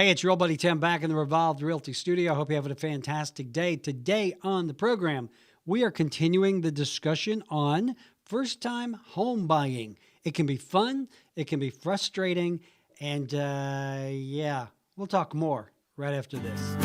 Hey, it's your old buddy Tim back in the Revolved Realty studio. I hope you're having a fantastic day. Today on the program, we are continuing the discussion on first-time home buying. It can be fun, it can be frustrating, and yeah, we'll talk more right after this.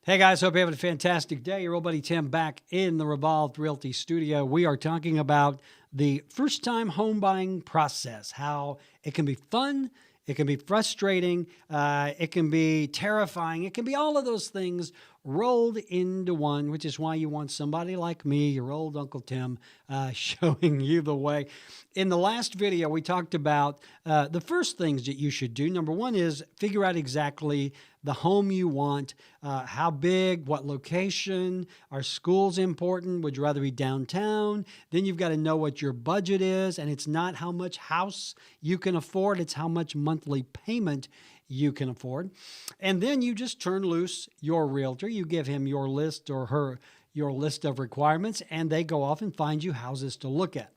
Hey guys, hope you're having a fantastic day. Your old buddy Tim back in the Revolved Realty studio. We are talking about the first-time home buying process, how it can be fun, it can be frustrating, it can be terrifying, it can be all of those things rolled into one, which is why you want somebody like me, your old Uncle Tim, showing you the way. In the last video, we talked about the first things that you should do. Number one is figure out exactly the home you want, how big, what location, are schools important, would you rather be downtown? Then you've got to know what your budget is, and it's not how much house you can afford, it's how much monthly payment you can afford. And then you just turn loose your realtor. You give him your list or her your list of requirements, and they go off and find you houses to look at.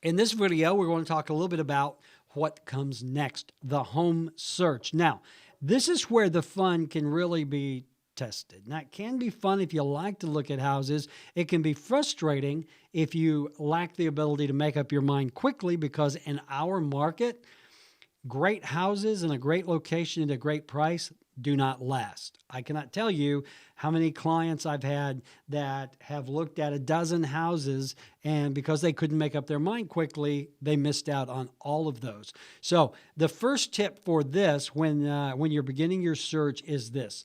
In this video, we're going to talk a little bit about what comes next, the home search. Now, this is where the fun can really be tested. Now, it can be fun if you like to look at houses. It can be frustrating if you lack the ability to make up your mind quickly, because in our market, great houses in a great location at a great price do not last. I cannot tell you how many clients I've had that have looked at a dozen houses, and because they couldn't make up their mind quickly, they missed out on all of those. So the first tip for this when you're beginning your search is this: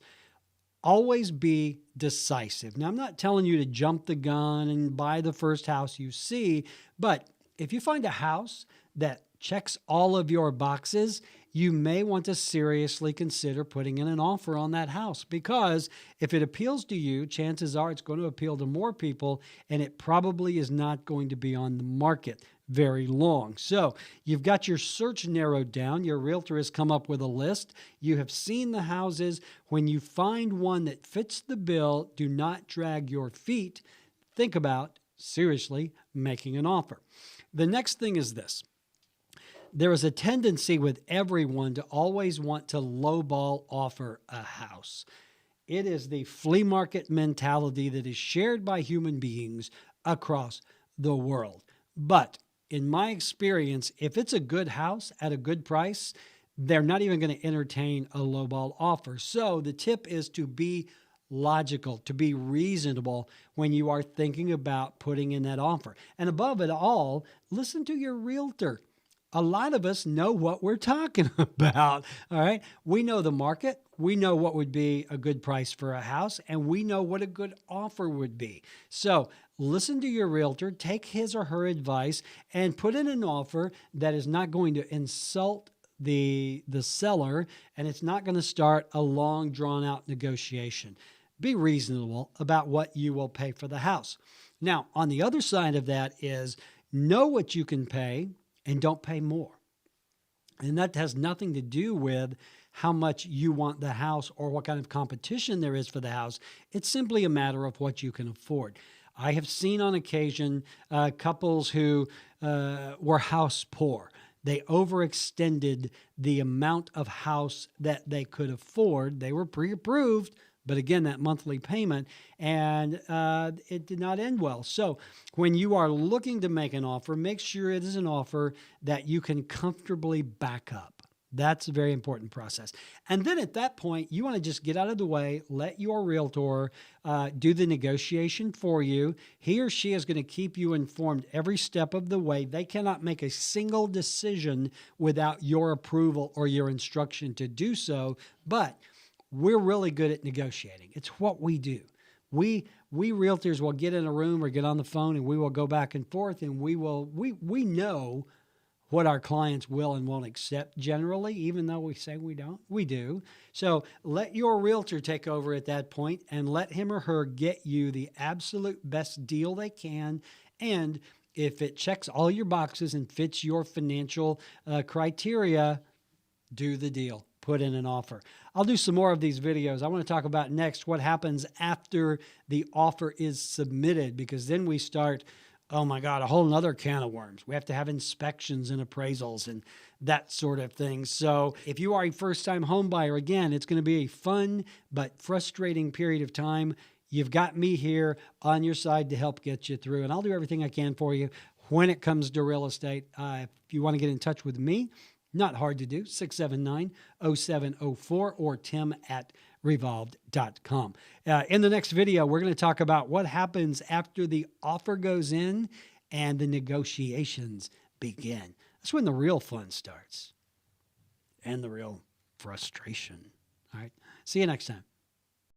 always be decisive. Now, I'm not telling you to jump the gun and buy the first house you see, but if you find a house that checks all of your boxes, you may want to seriously consider putting in an offer on that house, because if it appeals to you, chances are it's going to appeal to more people, and it probably is not going to be on the market very long. So you've got your search narrowed down. Your realtor has come up with a list. You have seen the houses. When you find one that fits the bill, do not drag your feet. Think about seriously making an offer. The next thing is this. There is a tendency with everyone to always want to lowball offer a house. It is the flea market mentality that is shared by human beings across the world. But in my experience, if it's a good house at a good price, they're not even going to entertain a lowball offer. So the tip is to be logical, to be reasonable when you are thinking about putting in that offer. And above it all, listen to your realtor. A lot of us know what we're talking about, all right? We know the market. We know what would be a good price for a house, and we know what a good offer would be. So listen to your realtor, take his or her advice, and put in an offer that is not going to insult the seller, and it's not going to start a long, drawn-out negotiation. Be reasonable about what you will pay for the house. Now, on the other side of that is know what you can pay, and don't pay more. And that has nothing to do with how much you want the house or what kind of competition there is for the house. It's simply a matter of what you can afford. I have seen on occasion couples who were house poor. They overextended the amount of house that they could afford. They were pre-approved, but again, that monthly payment, and it did not end well. So when you are looking to make an offer, make sure it is an offer that you can comfortably back up. That's a very important process. And then at that point, you want to just get out of the way, let your realtor do the negotiation for you. He or she is going to keep you informed every step of the way. They cannot make a single decision without your approval or your instruction to do so, but we're really good at negotiating. It's what we do. We realtors will get in a room or get on the phone, and we will go back and forth, and we know what our clients will and won't accept generally, even though we say we don't. We do. So let your realtor take over at that point and let him or her get you the absolute best deal they can. And if it checks all your boxes and fits your financial criteria, do the deal. put in an offer. I'll do some more of these videos. I want to talk about next what happens after the offer is submitted, because then we start, oh my God, a whole nother can of worms. We have to have inspections and appraisals and that sort of thing. So if you are a first-time home buyer, again, it's going to be a fun but frustrating period of time. You've got me here on your side to help get you through, and I'll do everything I can for you when it comes to real estate. If you want to get in touch with me, not hard to do, 679-0704 or tim@revolved.com. In the next video, we're going to talk about what happens after the offer goes in and the negotiations begin. That's when the real fun starts and the real frustration. All right. See you next time.